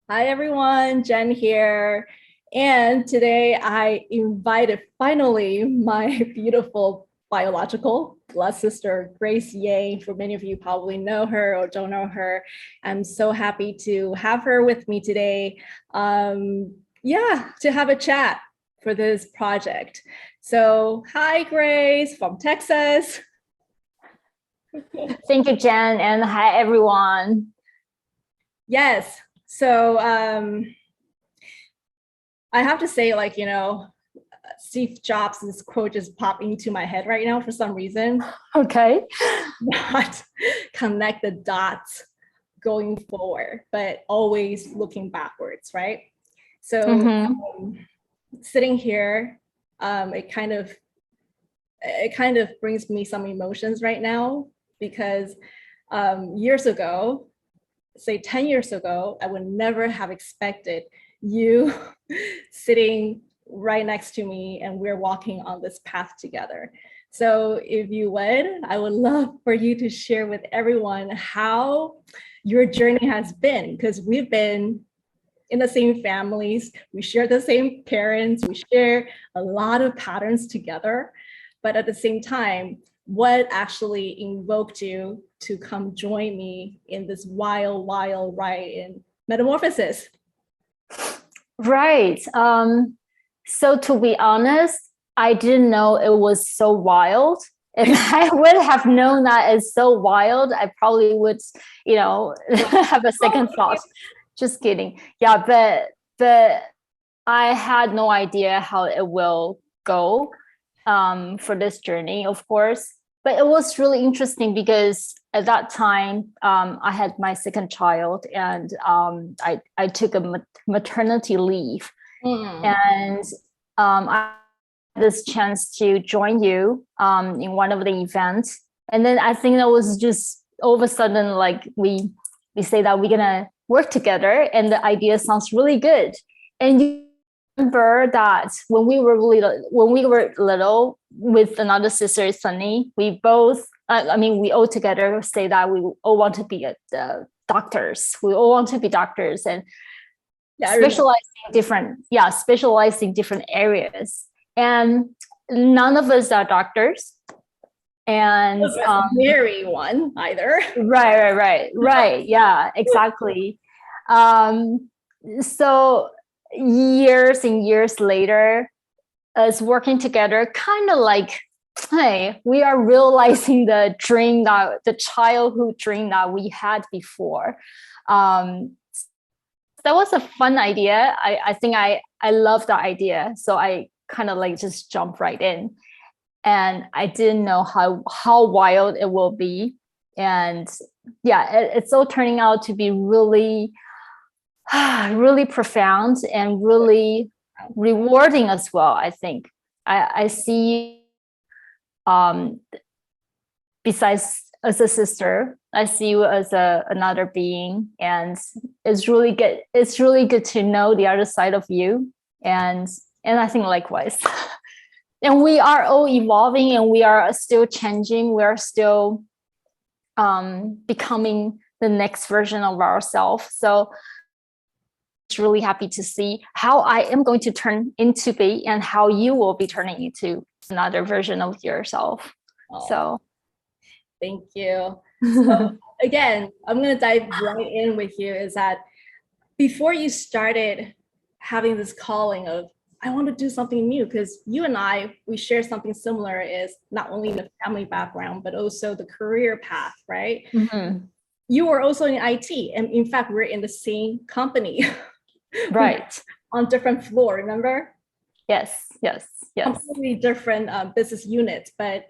Hi everyone, Jen here. And today I invited finally my beautiful biological blood sister, Grace Yang. For many of you probably know her or don't know her. I'm so happy to have her with me today. To have a chat for this project. So hi Grace from Texas. Thank you, Jen, and hi, everyone. Yes. So I have to say, Steve Jobs' quote just popped into my head right now for some reason. Okay. Not connect the dots going forward, but always looking backwards, right? So sitting here, it kind of brings me some emotions right now because years ago, say 10 years ago, I would never have expected you sitting right next to me and we're walking on this path together. So if you would, I would love for you to share with everyone how your journey has been, because we've been in the same families, we share the same parents, we share a lot of patterns together, but at the same time, what actually invoked you to come join me in this wild ride in metamorphosis? Right. So to be honest, I didn't know it was so wild. If I would have known that it's so wild, I probably would, have a second thought. Just kidding. Yeah, but I had no idea how it will go for this journey, of course. But it was really interesting because at that time, I had my second child, and I took a maternity leave, and I had this chance to join you in one of the events, and then I think that was just all of a sudden like we say that we're gonna work together, and the idea sounds really good, and you remember that when we were little with another sister, Sunny, we both, we all together say that we all want to be doctors. We all want to be doctors and specialize in different areas. And none of us are doctors. And marry one either. Right. Yeah, exactly. So years and years later, us working together, kind of like, hey, we are realizing the childhood dream that we had before. That was a fun idea. I think I love that idea. So I kind of like just jump right in, and I didn't know how wild it will be. And yeah, it's all turning out to be really really profound and really rewarding as well. I think I see, besides as a sister, I see you as another being, and it's really good. It's really good to know the other side of you, and I think likewise. And we are all evolving, and we are still changing. We are still becoming the next version of ourselves. So really happy to see how I am going to turn into be and how you will be turning into another version of yourself. So thank you. So again, I'm going to dive right in with you, is that before you started having this calling of I want to do something new, because you and we share something similar, is not only the family background but also the career path, right? You were also in IT, and in fact we're in the same company. Right. On different floor, remember? Yes. Completely different business units, but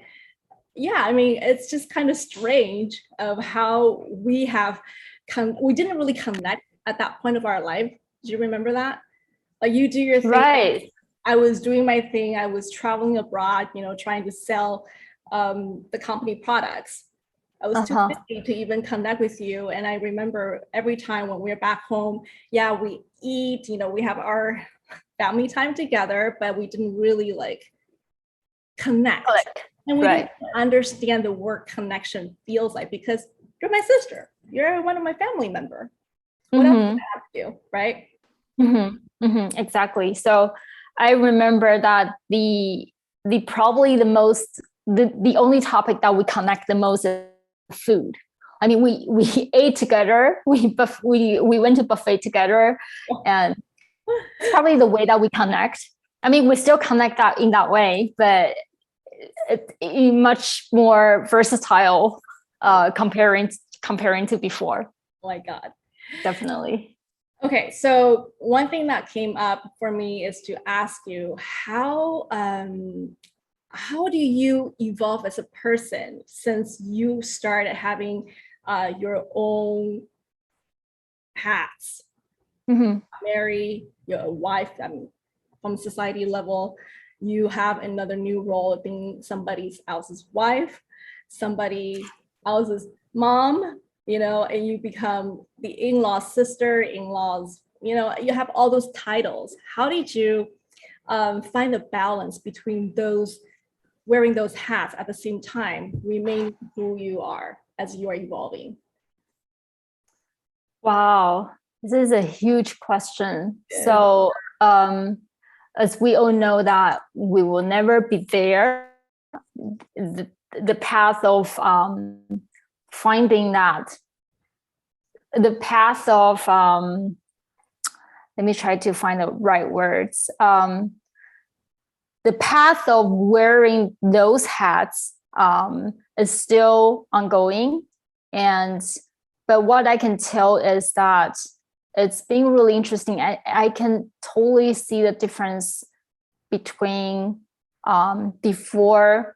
yeah, I mean, it's just kind of strange of how we didn't really connect at that point of our life. Do you remember that? Like, you do your thing. Right. I was doing my thing. I was traveling abroad, trying to sell the company products. I was too busy to even connect with you. And I remember every time when we're back home, we eat, we have our family time together, but we didn't really like connect. And we didn't understand the word connection feels like, because you're my sister. You're one of my family member. What else Mhm. do I have to do, right? Exactly. So I remember that the probably the most the only topic that we connect the most is food. I mean, we ate together. We went to buffet together, and it's probably the way that we connect. I mean, we still connect that in that way, but it much more versatile comparing to before. Oh my God. Definitely. Okay, so one thing that came up for me is to ask you how do you evolve as a person since you started having your own hats, Mm-hmm. marry your wife, from society level, you have another new role of being somebody else's wife, somebody else's mom, and you become the in-laws sister, in-laws, you have all those titles. How did you find the balance between those, wearing those hats at the same time, remain who you are as you are evolving? Wow, this is a huge question. Yeah. So, as we all know that we will never be there, the path of finding that, the path of let me try to find the right words. The path of wearing those hats is still ongoing, but what I can tell is that it's been really interesting. I can totally see the difference between before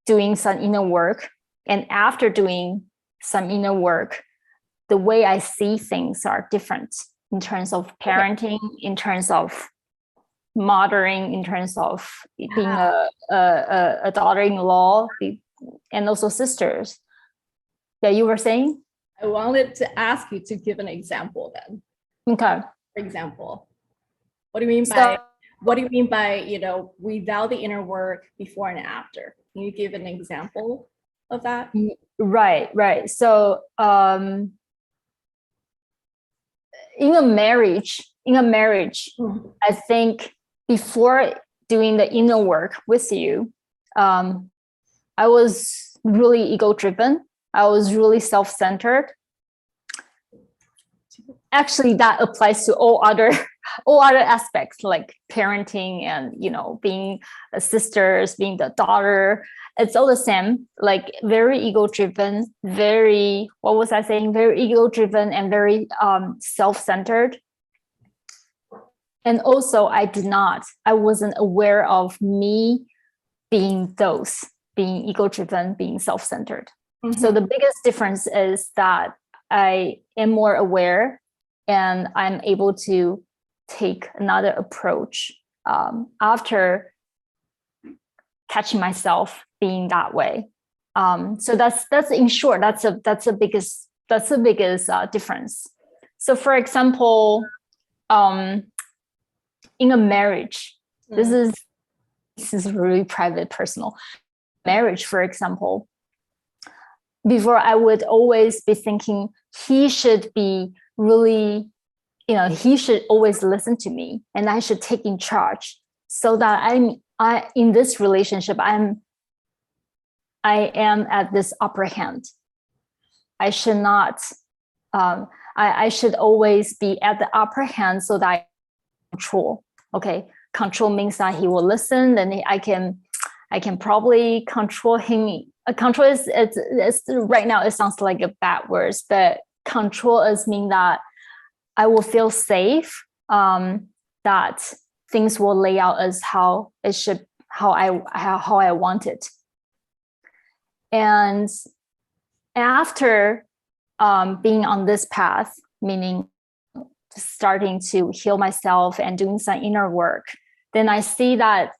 doing some inner work and after doing some inner work. The way I see things are different in terms of parenting, in terms of mothering, in terms of being a daughter-in-law, and also sisters. Yeah, you were saying? I wanted to ask you to give an example then. Okay. For example, what do you mean by, without the inner work, before and after? Can you give an example of that? Right. So in a marriage, I think before doing the inner work with you, I was really ego-driven. I was really self-centered. Actually, that applies to all other aspects, like parenting and being sisters, being the daughter. It's all the same. Like very ego-driven, very very ego-driven and very self-centered. And also, I wasn't aware of me being ego-driven, being self-centered. Mm-hmm. So the biggest difference is that I am more aware and I'm able to take another approach after catching myself being that way. So that's in short, that's the biggest difference. So for example, in a marriage, this is really private, personal. Marriage, for example, before I would always be thinking he should be really, he should always listen to me and I should take in charge so that I in this relationship, I am at this upper hand. I should not, I should always be at the upper hand so that I control. Okay. Control means that he will listen, then I can probably control him. Control is right now it sounds like a bad word, but control is mean that I will feel safe, that things will lay out as how it should, how I want it. And after being on this path, meaning starting to heal myself and doing some inner work, then I see that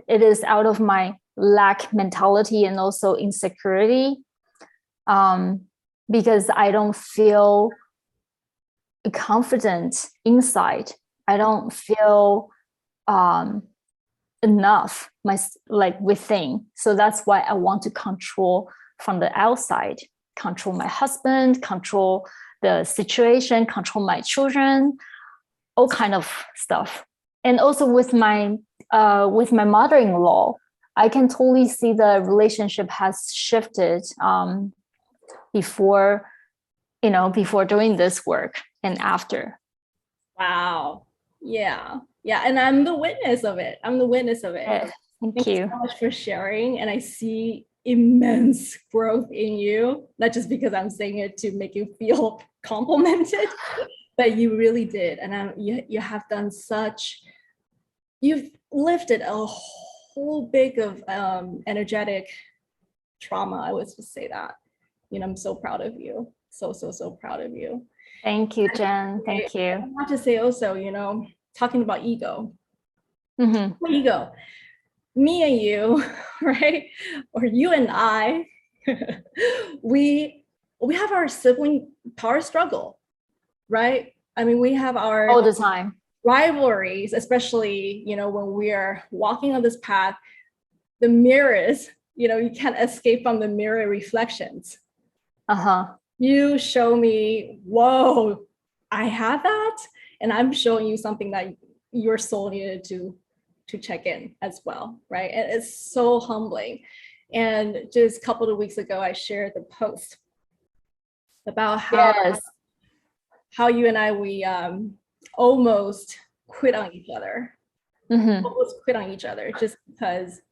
it is out of my lack mentality and also insecurity, because I don't feel confident inside. I don't feel enough within. So that's why I want to control from the outside, control my husband, control the the situation, control my children, all kind of stuff. And also with my mother-in-law, I can totally see the relationship has shifted before doing this work and after. Wow. Yeah. Yeah. And I'm the witness of it. Thank Thank you you. so much for sharing. And I see immense growth in you, not just because I'm saying it to make you feel complimented, but you really did. And you have done you've lifted a whole big of energetic trauma. I would just say that. I'm so proud of you. So proud of you. Thank you, Jen. Thank you. I have to say also, talking about ego. Mm-hmm. Ego. Me and you, right? Or you and I, we have our sibling power struggle, right? I mean, we have our All the time rivalries, especially, when we are walking on this path, the mirrors, you can't escape from the mirror reflections. You show me, whoa, I have that. And I'm showing you something that your soul needed to check in as well, right? And it's so humbling. And just a couple of weeks ago, I shared the post about how you and I, we almost quit on each other. Almost quit on each other just because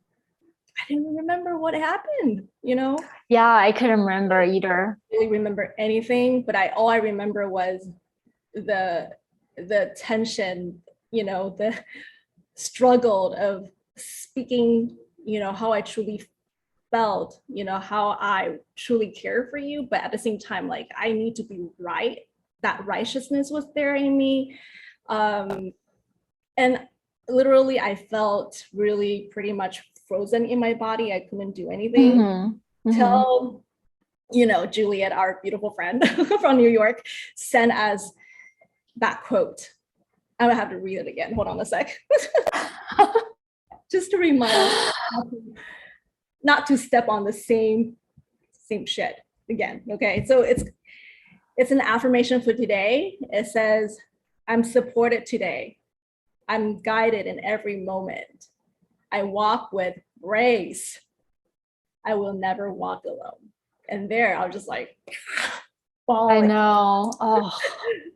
I didn't remember what happened, Yeah, I couldn't remember either. I didn't really remember anything, but all I remember was the tension, the struggle of speaking, how I truly felt, how I truly care for you, but at the same time, like I need to be right. That righteousness was there in me. And literally I felt really pretty much frozen in my body. I couldn't do anything till, Juliet, our beautiful friend from New York, sent us that quote. I would have to read it again. Hold on a sec. Just to remind us not to step on the same shit again. Okay. So it's an affirmation for today. It says, I'm supported today. I'm guided in every moment. I walk with grace. I will never walk alone. And there, I was just like, falling. I know.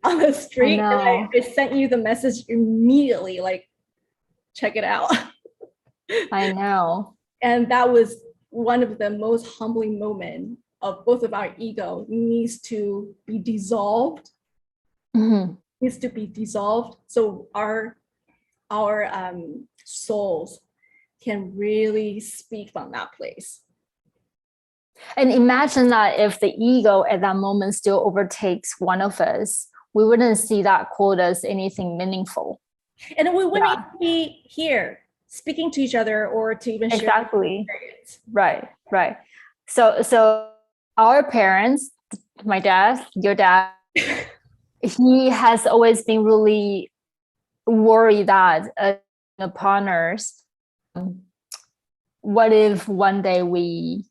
On the street. And I sent you the message immediately, like, check it out. I know. And that was one of the most humbling moments of both of our ego needs to be dissolved. Needs to be dissolved. So our souls can really speak from that place. And imagine that if the ego at that moment still overtakes one of us, we wouldn't see that quote as anything meaningful. And we wouldn't even be here speaking to each other or to even share. Exactly. Right. So our parents, my dad, your dad, he has always been really worried that the partners, what if one day we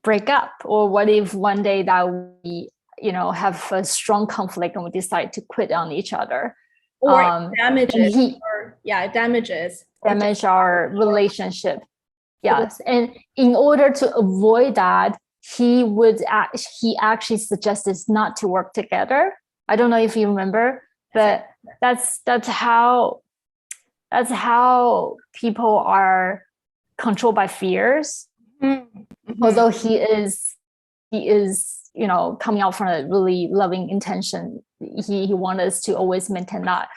break up, or what if one day that we have a strong conflict and we decide to quit on each other, or it damage our relationship. Yes. And in order to avoid that, he actually suggested not to work together. I don't know if you remember, but that's how people are controlled by fears. Although he is coming out from a really loving intention, he wants us to always maintain that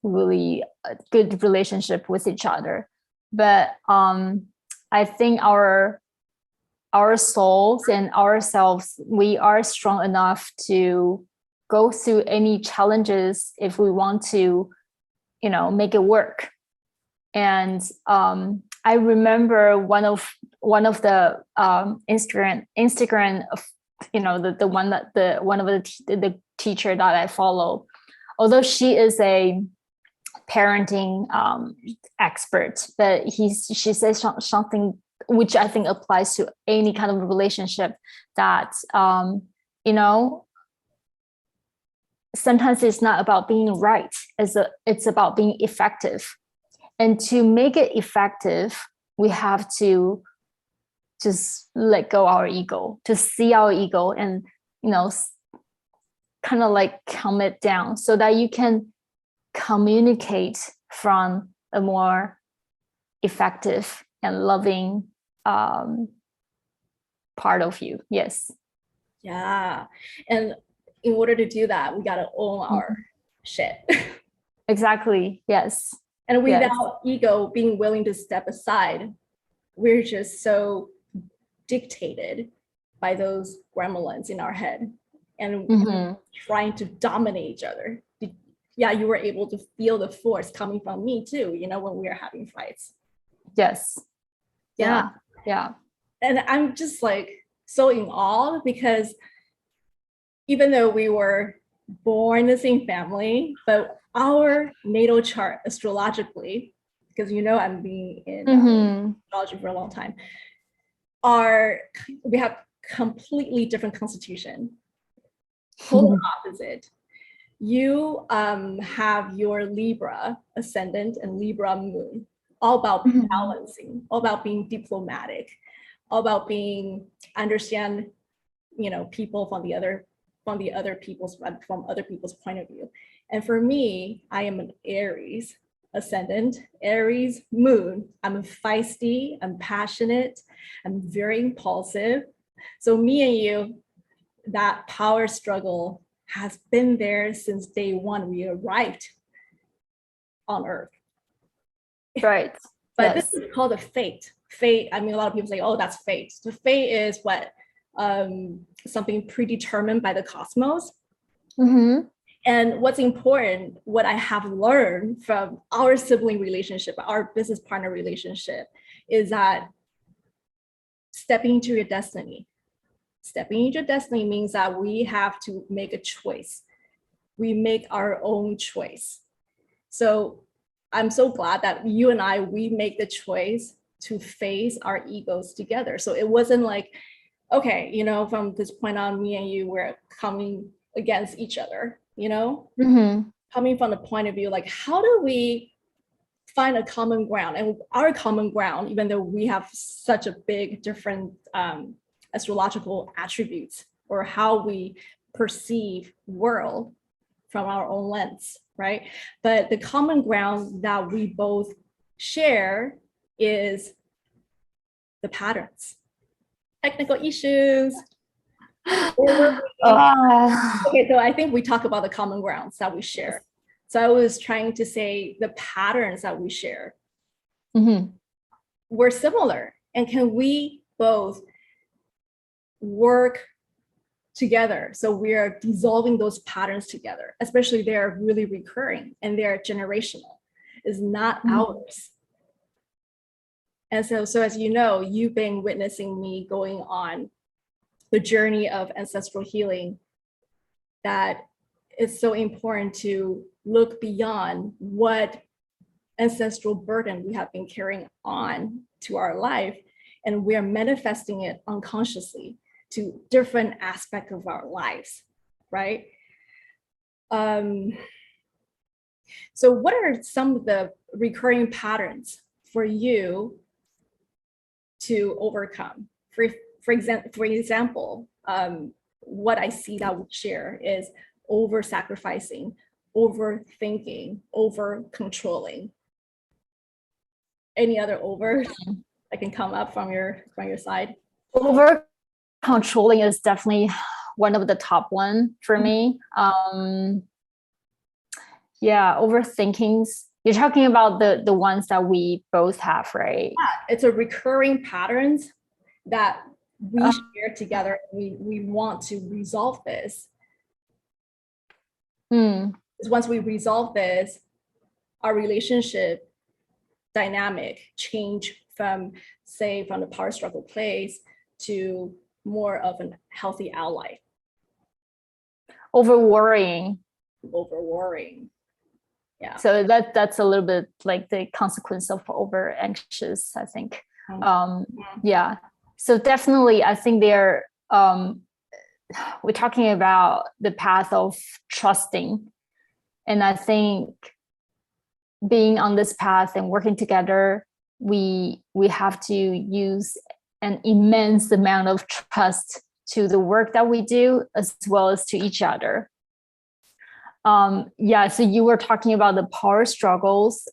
really good relationship with each other. But I think our souls and ourselves, we are strong enough to go through any challenges if we want to, make it work. And I remember one of the Instagram, one of the teacher that I follow, although she is a parenting expert, but she says something which I think applies to any kind of relationship, that sometimes it's not about being right, it's about being effective. And to make it effective, we have to just let go our ego, to see our ego and, kind of like calm it down so that you can communicate from a more effective and loving part of you. Yes. Yeah. And in order to do that, we got to own our shit. Exactly. Yes. And without Yes. ego being willing to step aside, we're just so dictated by those gremlins in our head and trying to dominate each other. Yeah, you were able to feel the force coming from me too, when we are having fights. Yes. Yeah. And I'm just like so in awe because even though we were born in the same family, but our natal chart astrologically, because I'm being in astrology for a long time, we have completely different constitution, total opposite. You have your Libra ascendant and Libra moon, all about balancing, all about being diplomatic, all about being understand, people from other people's point of view. And for me, I am an Aries ascendant, Aries moon. I'm feisty, I'm passionate, I'm very impulsive. So me and you, that power struggle has been there since day one we arrived on Earth. Right. But yes. This is called a fate. Fate, I mean, a lot of people say, oh, that's fate. The fate is what? Something predetermined by the cosmos. And what's important, what I have learned from our sibling relationship, our business partner relationship, is that stepping into your destiny. Stepping into your destiny means that we have to make a choice. We make our own choice. So I'm so glad that you and I, we make the choice to face our egos together. So it wasn't like, okay, from this point on, me and you were coming against each other, coming from the point of view, like, how do we find a common ground? And our common ground, even though we have such a big different astrological attributes or how we perceive world from our own lens, right? But the common ground that we both share is the patterns. Technical issues. Okay, so I think we talk about the common grounds that we share. So I was trying to say the patterns that we share were similar. And can we both work together? So we are dissolving those patterns together, especially they're really recurring and they're generational. It's not ours. And so as you know, you've been witnessing me going on the journey of ancestral healing, that it's so important to look beyond what ancestral burden we have been carrying on to our life, and we're manifesting it unconsciously to different aspects of our lives, right? So what are some of the recurring patterns for you to overcome? For example, what I see that we share is over-sacrificing, overthinking, over-controlling. Any other overs that can come up from your side? Over-controlling is definitely one of the top one for me. Yeah, overthinkings. You're talking about the ones that we both have, right? Yeah, it's a recurring patterns that we share together. We want to resolve this. Once we resolve this, our relationship dynamic change from the power struggle place to more of a healthy ally. Over worrying. Yeah. So that's a little bit like the consequence of over anxious, I think. Yeah. So definitely, I think they're we're talking about the path of trusting. And I think being on this path and working together, we have to use an immense amount of trust to the work that we do, as well as to each other. Yeah, so you were talking about the power struggles,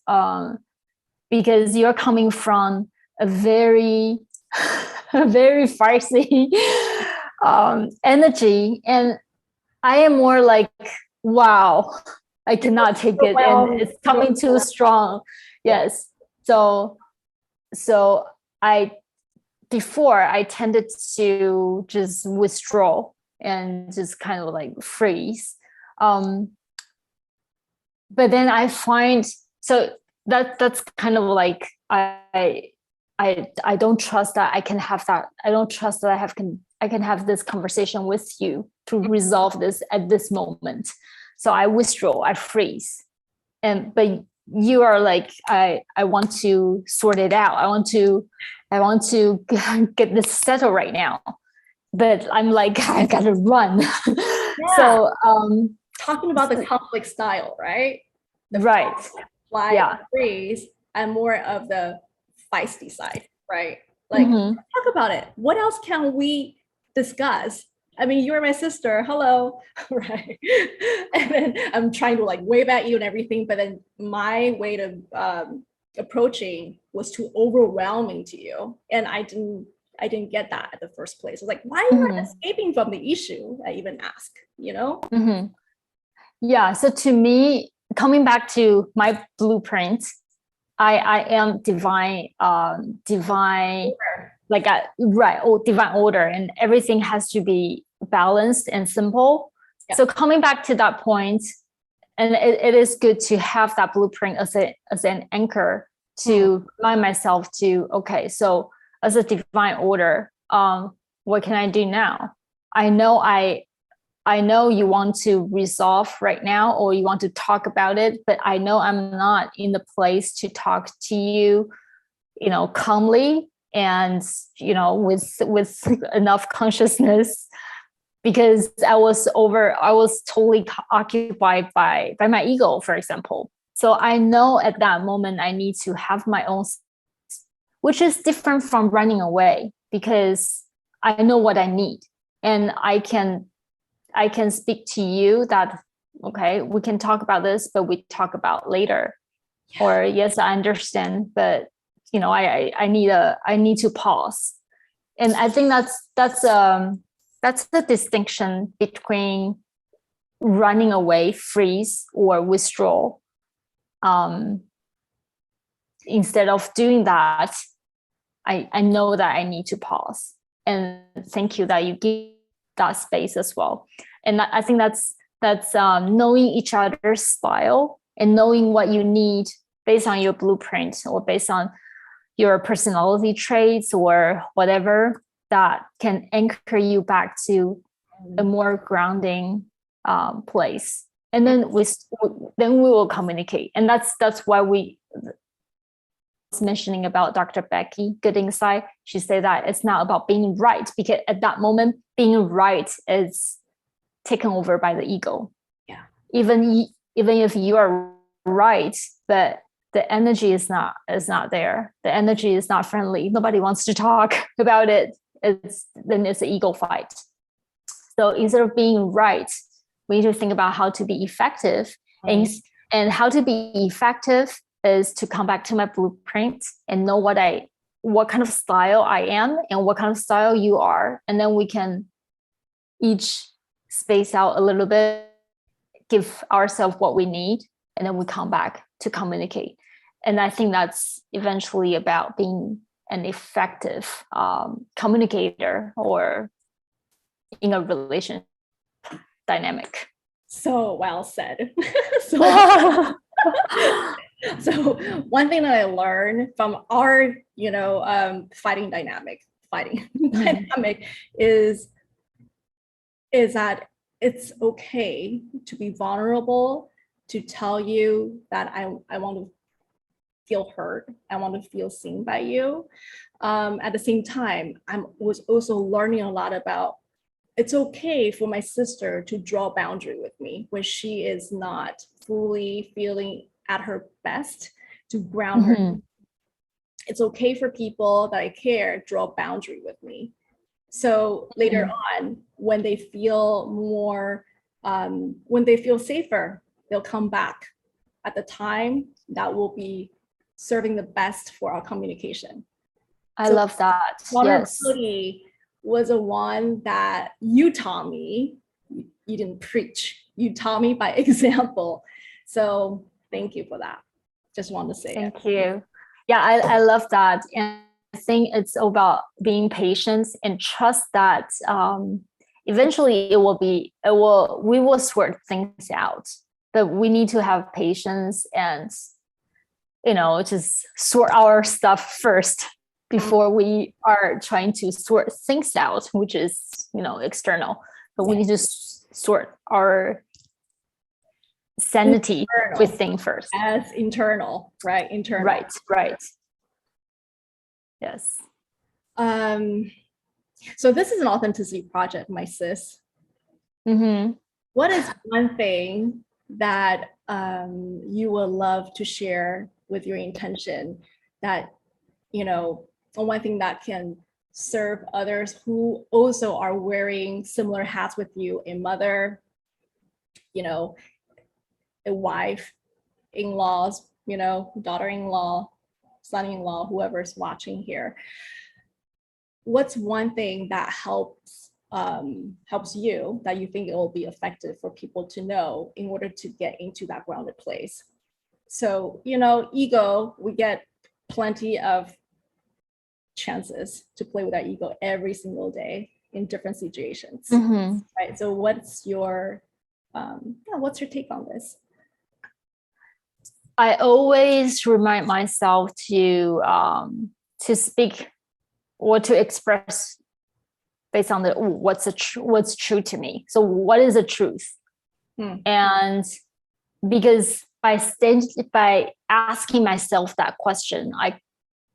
because you're coming from a very, a very feisty energy, and I am more like, wow, I cannot take it, and it's coming too strong. Yes. So before I tended to just withdraw and just kind of like freeze. But then I find, so that's kind of like, I don't trust that I can have that. I don't trust that I can have this conversation with you to resolve this at this moment. So I withdraw, I freeze. But you are like, I want to sort it out. I want to get this settled right now. But I'm like, I gotta run. Yeah. So talking about the conflict style, right? Right. Fly, Yeah. freeze, and more of the feisty side, right? Like, talk about it. What else can we discuss? I mean, you're my sister. Hello, right? And then I'm trying to like wave at you and everything, but then my way of approaching was too overwhelming to you, and I didn't get that at the first place. I was like, why are you not escaping from the issue? I even ask, you know? Yeah. So to me, coming back to my blueprint, I am divine, like divine order, and everything has to be balanced and simple. Yeah. So coming back to that point, and it is good to have that blueprint as an anchor to remind myself to, okay, so as a divine order, what can I do now? I know you want to resolve right now, or you want to talk about it, but I know I'm not in the place to talk to you, calmly and, with enough consciousness, because I was totally occupied by my ego, for example. So I know at that moment I need to have my own, which is different from running away, because I know what I need, and I can speak to you that, okay, we can talk about this, but we talk about later. Yeah. Or yes, I understand, but I need to pause. And I think that's the distinction between running away, freeze, or withdraw. Instead of doing that, I know that I need to pause. And thank you that you give that space as well. And I think that's knowing each other's style and knowing what you need based on your blueprint or based on your personality traits or whatever, that can anchor you back to a more grounding place. And then we will communicate. And that's why we was mentioning about Dr. Becky Good Insight. She said that it's not about being right, because at that moment, being right is taken over by the ego. Yeah. Even if you are right, but the energy is not there. The energy is not friendly. Nobody wants to talk about it. Then it's an ego fight. So instead of being right, we need to think about how to be effective. And how to be effective is to come back to my blueprint and know what kind of style I am and what kind of style you are. And then we can each space out a little bit, give ourselves what we need, and then we come back to communicate. And I think that's eventually about being an effective communicator or in a relationship dynamic. So well said. So one thing that I learned from our, fighting dynamic is that it's okay to be vulnerable, to tell you that I want to feel heard. I want to feel seen by you. At the same time, I was also learning a lot about it's okay for my sister to draw a boundary with me when she is not fully feeling at her best, to ground her. Mhm. It's okay for people that I care draw a boundary with me. So later on, when they feel more, when they feel safer, they'll come back at the time that will be serving the best for our communication. I So love that. Yes. vulnerability was a one that you taught me. You didn't preach. You taught me by example. So thank you for that. Just want to say it. Thank you. Yeah, I love that. And I think it's about being patient and trust that eventually we will sort things out. But we need to have patience and, just sort our stuff first before we are trying to sort things out, which is, external. But we need to sort our sanity within first. As internal, right? Internal. Right. Yes. So this is an authenticity project, my sis. Mm-hmm. What is one thing that you would love to share with your intention that, one thing that can serve others who also are wearing similar hats with you, a mother, a wife, in-laws, daughter-in-law, son-in-law, whoever's watching here. What's one thing that helps you that you think it will be effective for people to know in order to get into that grounded place? So, ego, we get plenty of chances to play with that ego every single day in different situations, right? So what's your take on this? I always remind myself to speak or to express based on what's true to me. So what is the truth? And because by asking myself that question, I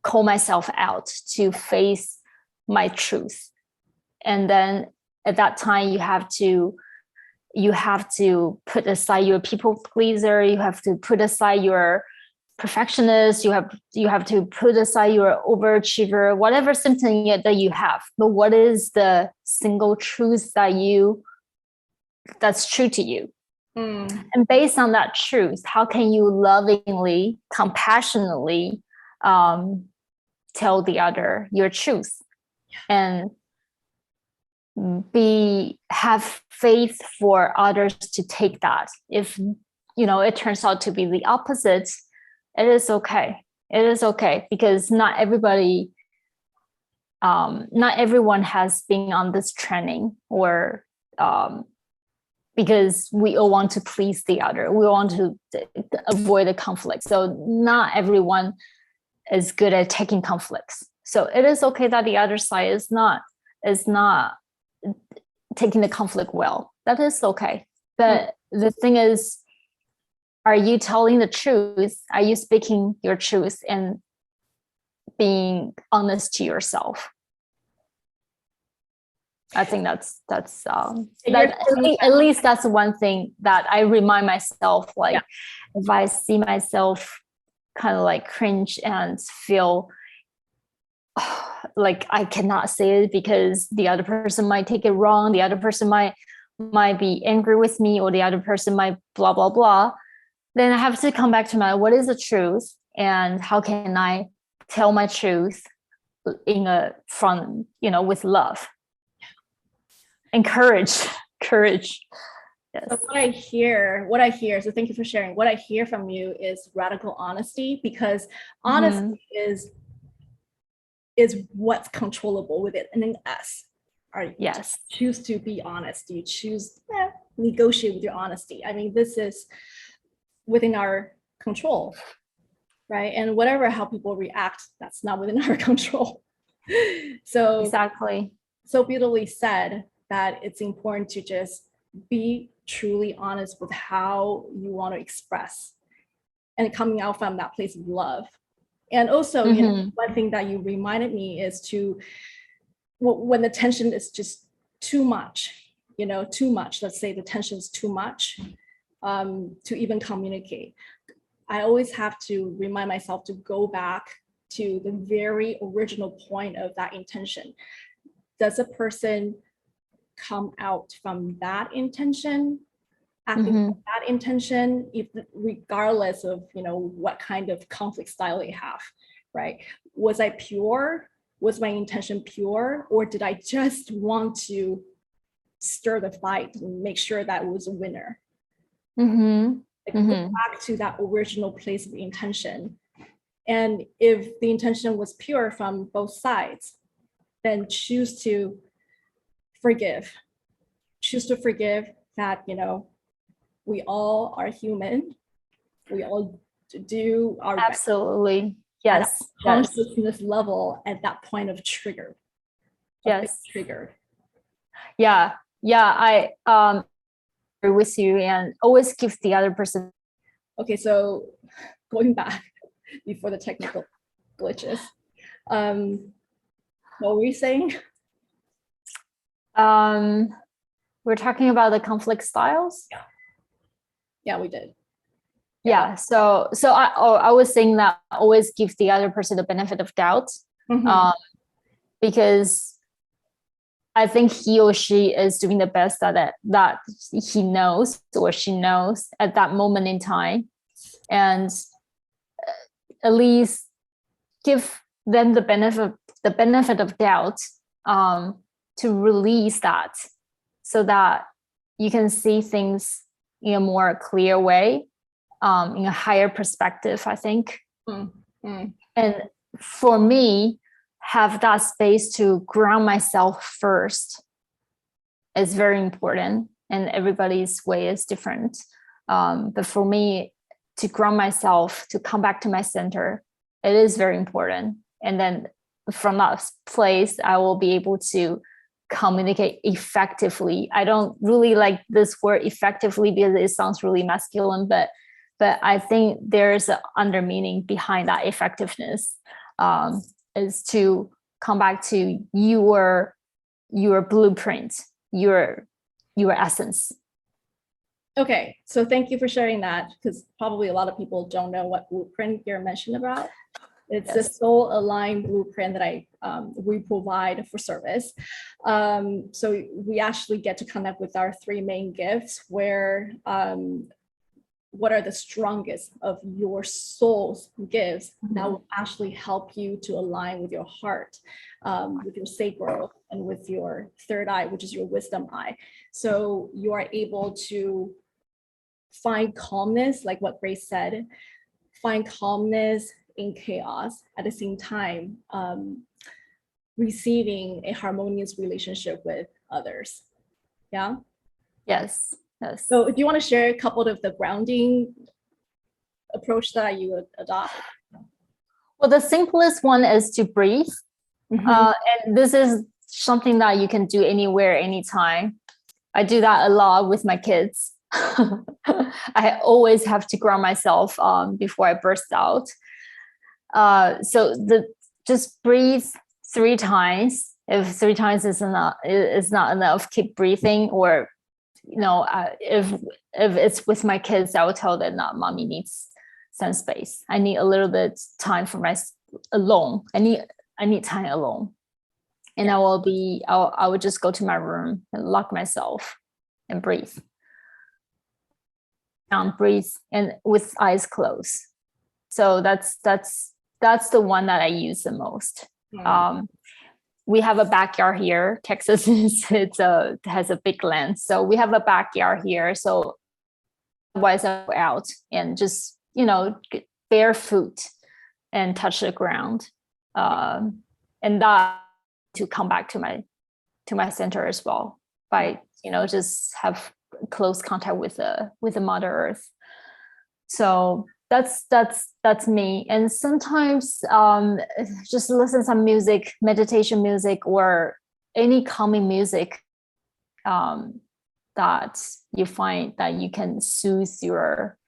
call myself out to face my truth. And then at that time, you have to put aside your people pleaser. You have to put aside your perfectionist. You have to put aside your overachiever, whatever symptom that you have. But what is the single truth that's true to you? And based on that truth, how can you lovingly, compassionately tell the other your truth and have faith for others to take that? If it turns out to be the opposite, it is okay. It is okay, because not everyone has been on this training, or because we all want to please the other. We want to avoid the conflict. So not everyone is good at taking conflicts. So it is okay that the other side is not taking the conflict well. That is okay. But the thing is, are you telling the truth? Are you speaking your truth and being honest to yourself? I think that's at least that's one thing that I remind myself. Like, if I see myself kind of like cringe and feel like I cannot say it because the other person might take it wrong, the other person might be angry with me, or the other person might blah blah blah, then I have to come back to what is the truth, and how can I tell my truth with love. Encourage. Yes. So what I hear, so thank you for sharing. What I hear from you is radical honesty, because honesty is what's controllable within us. Yes. Choose to be honest. You choose negotiate with your honesty. I mean, this is within our control, right? And how people react, that's not within our control. So exactly. So beautifully said that it's important to just be truly honest with how you want to express, and coming out from that place of love. And also, one thing that you reminded me is when the tension is just too much, too much. Let's say the tension is too much to even communicate. I always have to remind myself to go back to the very original point of that intention. Does a person come out from that intention, acting from that intention, if regardless of what kind of conflict style they have, right? Was I pure? Was my intention pure, or did I just want to stir the fight and make sure that it was a winner? Go back to that original place of intention. And if the intention was pure from both sides, then choose to forgive. Choose to forgive that, we all are human. We all do our absolutely. Yes. Consciousness level at that point of trigger. Yes. Trigger. Yeah. I agree with you, and always give the other person. Okay, so going back before the technical glitches, what were you saying? We're talking about the conflict styles. Yeah, we did. Yeah. So I was saying that always give the other person the benefit of doubt, because I think he or she is doing the best that he knows or she knows at that moment in time, and at least give them the benefit of doubt to release that, so that you can see things in a more clear way, in a higher perspective, I think. And for me, have that space to ground myself first is very important, and everybody's way is different. But for me, to ground myself, to come back to my center, it is very important. And then from that place, I will be able to communicate effectively. I don't really like this word effectively because it sounds really masculine, but I think there's an under meaning behind that effectiveness, is to come back to your blueprint, your essence. Okay, so thank you for sharing that, because probably a lot of people don't know what blueprint you're mentioning about. It's a soul aligned blueprint that we provide for service. So we actually get to connect with our three main gifts, where what are the strongest of your soul's gifts that will actually help you to align with your heart, with your sacral, and with your third eye, which is your wisdom eye. So you are able to find calmness, like what Grace said, find calmness in chaos, at the same time receiving a harmonious relationship with others. Yeah. Yes. So do you want to share a couple of the grounding approach that you would adopt? Well, the simplest one is to breathe. And this is something that you can do anywhere, anytime. I do that a lot with my kids. I always have to ground myself before I burst out. So just breathe 3 times. If 3 times is not enough, keep breathing. Or if it's with my kids, I will tell them that mommy needs some space. I need a little bit time for alone. I need time alone. And I will just go to my room and lock myself and breathe. Breathe and with eyes closed. So that's the one that I use the most. We have a backyard here. Texas has a big land, so we have a backyard here. So otherwise I go out and just barefoot and touch the ground, and that to come back to my center as well, by just have close contact with the Mother Earth. So that's me. And sometimes just listen to some music, meditation music, or any calming music that you find that you can soothe your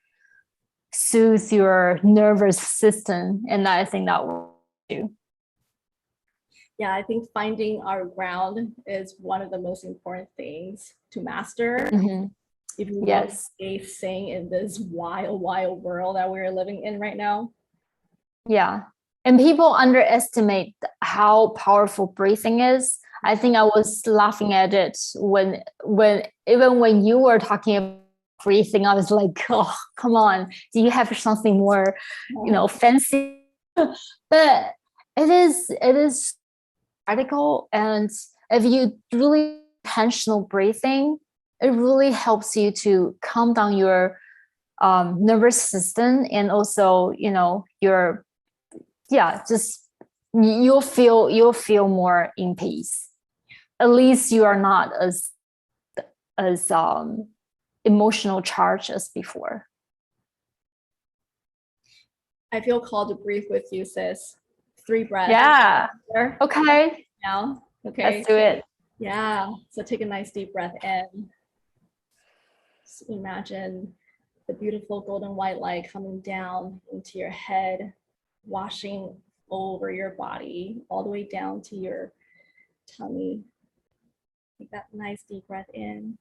nervous system. And I think that will do. Yeah, I think finding our ground is one of the most important things to master Mhm. if you want to Yes. stay sane in this wild, wild world that we're living in right now. Yeah. And people underestimate how powerful breathing is. I think I was laughing at it when even when you were talking about breathing, I was like, oh, come on. Do you have something more, fancy? But it is radical. And if you really intentional breathing, it really helps you to calm down your nervous system, and also your just you'll feel more in peace. At least you are not as emotional charged as before. I feel called to breathe with you, sis. 3 breaths. Yeah. There. Okay. Now. Okay. Let's do it. Yeah. So take a nice deep breath in. Just imagine the beautiful golden white light coming down into your head, washing over your body, all the way down to your tummy. Take that nice deep breath in.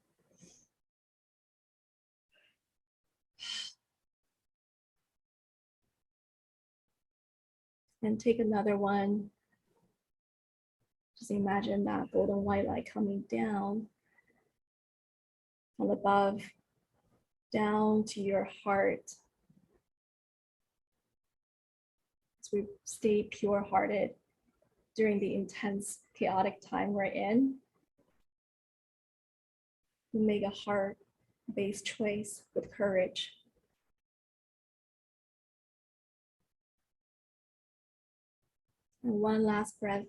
And take another one. Just imagine that golden white light coming down from above, down to your heart. So we stay pure-hearted during the intense, chaotic time we're in. We make a heart-based choice with courage. And one last breath.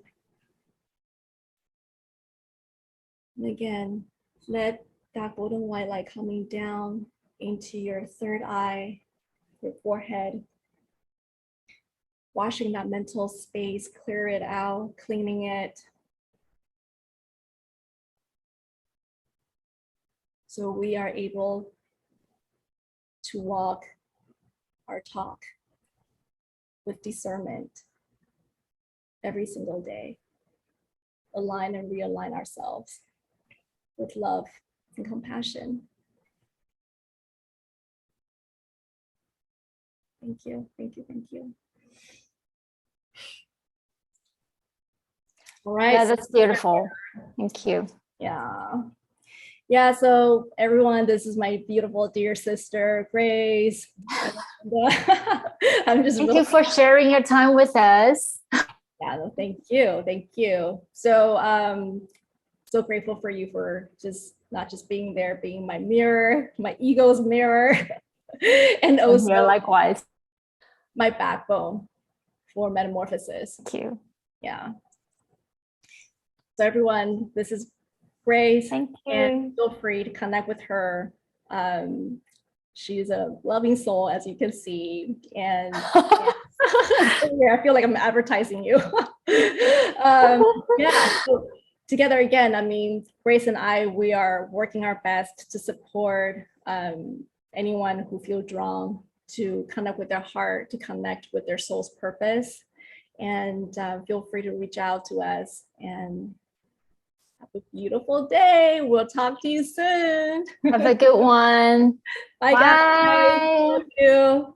And again, let that golden white light coming down into your third eye, your forehead, washing that mental space, clear it out, cleaning it. So we are able to walk our talk with discernment every single day, align and realign ourselves with love and compassion. Thank you, thank you, thank you. All right. Yeah, that's beautiful. Thank you. Yeah. Yeah, so everyone, this is my beautiful dear sister, Grace. I'm just Thank you for sharing your time with us. Yeah, no, thank you, thank you. So so grateful for you for just not just being there, being my mirror, my ego's mirror, and also Yeah, likewise. my backbone for metamorphosis. Thank you. Yeah. So everyone, this is Grace. Thank you. And feel free to connect with her. She's a loving soul, as you can see. And yeah, I feel like I'm advertising you. Yeah, so together again, I mean, Grace and I, we are working our best to support anyone who feels drawn to connect with their heart, to connect with their soul's purpose. And feel free to reach out to us, and have a beautiful day. We'll talk to you soon. Have a good one. Bye, guys. Thank you.